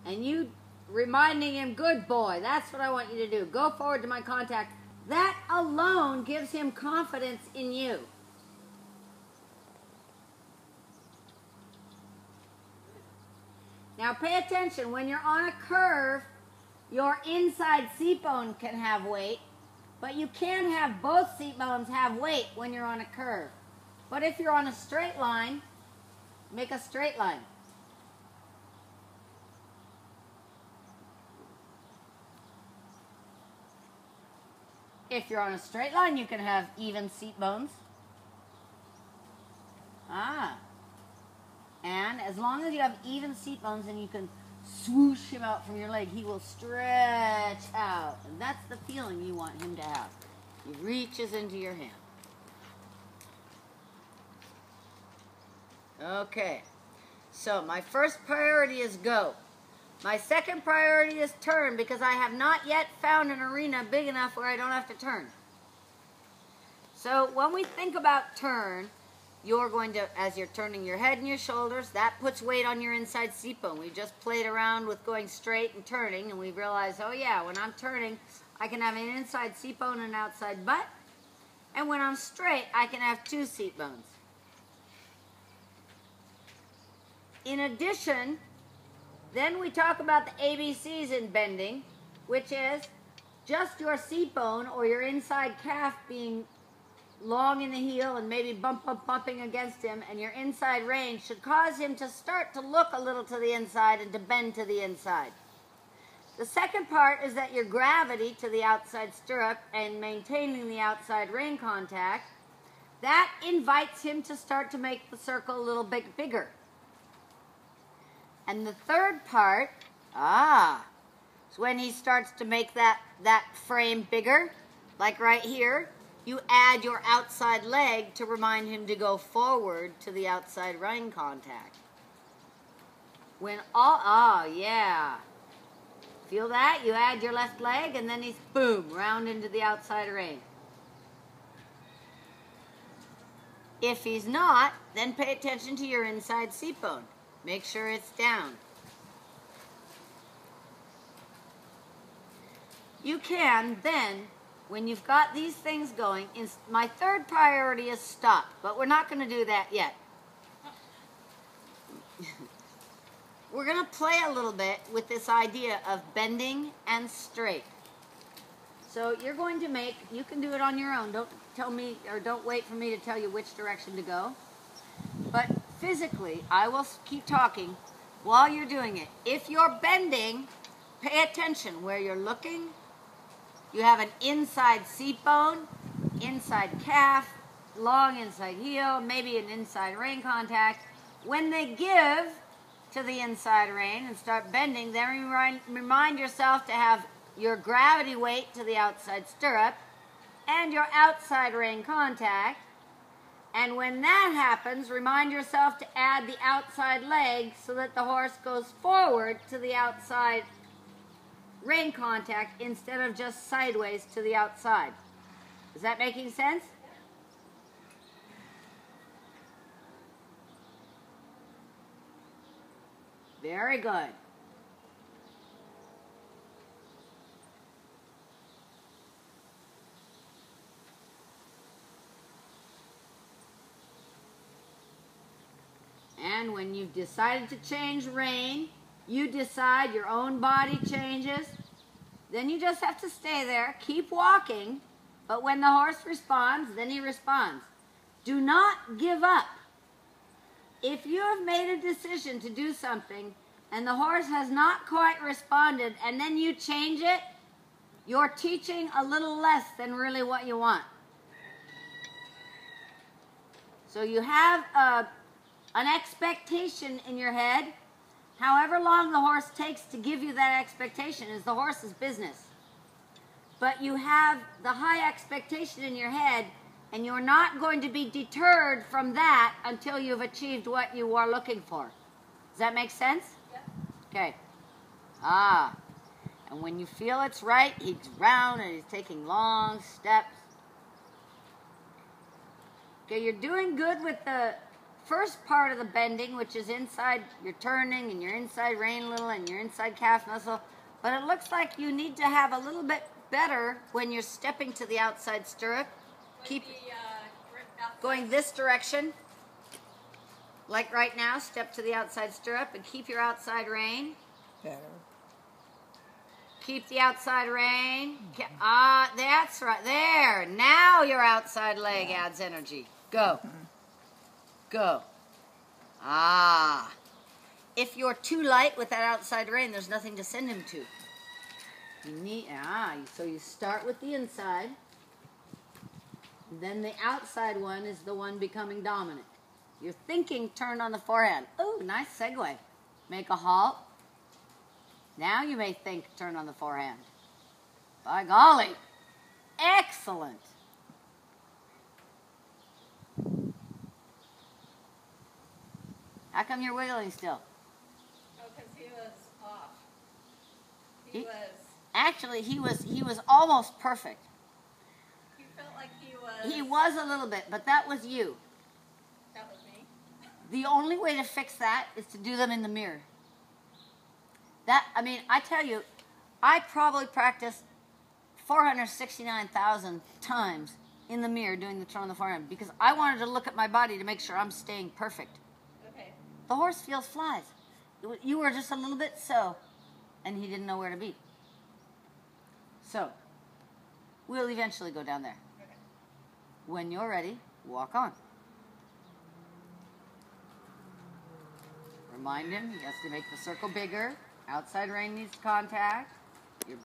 and you reminding him, good boy, that's what I want you to do. Go forward to my contact. That alone gives him confidence in you. Now pay attention, when you're on a curve, your inside seat bone can have weight, but you can't have both seat bones have weight when you're on a curve. But if you're on a straight line, make a straight line. If you're on a straight line, you can have even seat bones. And as long as you have even seat bones and you can swoosh him out from your leg, he will stretch out. And that's the feeling you want him to have. He reaches into your hand. Okay. So my first priority is go. My second priority is turn, because I have not yet found an arena big enough where I don't have to turn. So when we think about turn, you're going to, as you're turning your head and your shoulders, that puts weight on your inside seat bone. We just played around with going straight and turning, and we realized, oh yeah, when I'm turning, I can have an inside seat bone and an outside butt. And when I'm straight, I can have two seat bones. In addition, then we talk about the ABCs in bending, which is just your seat bone or your inside calf being long in the heel and maybe bumping against him, and your inside range should cause him to start to look a little to the inside and to bend to the inside. The second part is that your gravity to the outside stirrup and maintaining the outside rein contact, that invites him to start to make the circle a little bit bigger. And the third part, is when he starts to make that frame bigger, like right here, you add your outside leg to remind him to go forward to the outside rein contact. When yeah. Feel that? You add your left leg and then he's, boom, round into the outside rein. If he's not, then pay attention to your inside seat bone. Make sure it's down. You can then, when you've got these things going, my third priority is stop, but we're not going to do that yet. We're going to play a little bit with this idea of bending and straight. So you're going to make, you can do it on your own. Don't tell me, or don't wait for me to tell you which direction to go. But physically, I will keep talking while you're doing it. If you're bending, pay attention where you're looking. You have an inside seat bone, inside calf, long inside heel, maybe an inside rein contact. When they give to the inside rein and start bending, then remind yourself to have your gravity weight to the outside stirrup and your outside rein contact. And when that happens, remind yourself to add the outside leg so that the horse goes forward to the outside rein contact instead of just sideways to the outside. Is that making sense? Very good. And when you've decided to change rein, you decide, your own body changes, then you just have to stay there, keep walking, but when the horse responds, then he responds. Do not give up. If you have made a decision to do something and the horse has not quite responded and then you change it, you're teaching a little less than really what you want. So you have an expectation in your head. However long the horse takes to give you that expectation is the horse's business. But you have the high expectation in your head, and you're not going to be deterred from that until you've achieved what you are looking for. Does that make sense? Yep. Okay. And when you feel it's right, he's round and he's taking long steps. Okay, you're doing good with the first part of the bending, which is inside, you're turning and your inside rein little and your inside calf muscle. But it looks like you need to have a little bit better when you're stepping to the outside stirrup. Keep going this direction. Like right now, step to the outside stirrup and keep your outside rein. Better. Keep the outside rein. That's right. There. Now your outside leg adds energy. Go. Go. If you're too light with that outside rein, there's nothing to send him to. You need, so you start with the inside. Then the outside one is the one becoming dominant. You're thinking turn on the forehand. Oh, nice segue. Make a halt. Now you may think turn on the forehand. By golly. Excellent. How come you're wiggling still? Oh, because he was off. Actually, he was almost perfect. He felt like he was. He was a little bit, but that was you. That was me. The only way to fix that is to do them in the mirror. I tell you, I probably practiced 469,000 times in the mirror doing the turn on the forehand because I wanted to look at my body to make sure I'm staying perfect. Okay. The horse feels flies. You were just a little bit so, and he didn't know where to be. So, we'll eventually go down there. Okay. When you're ready, walk on. Remind him he has to make the circle bigger. Outside rein needs contact. Your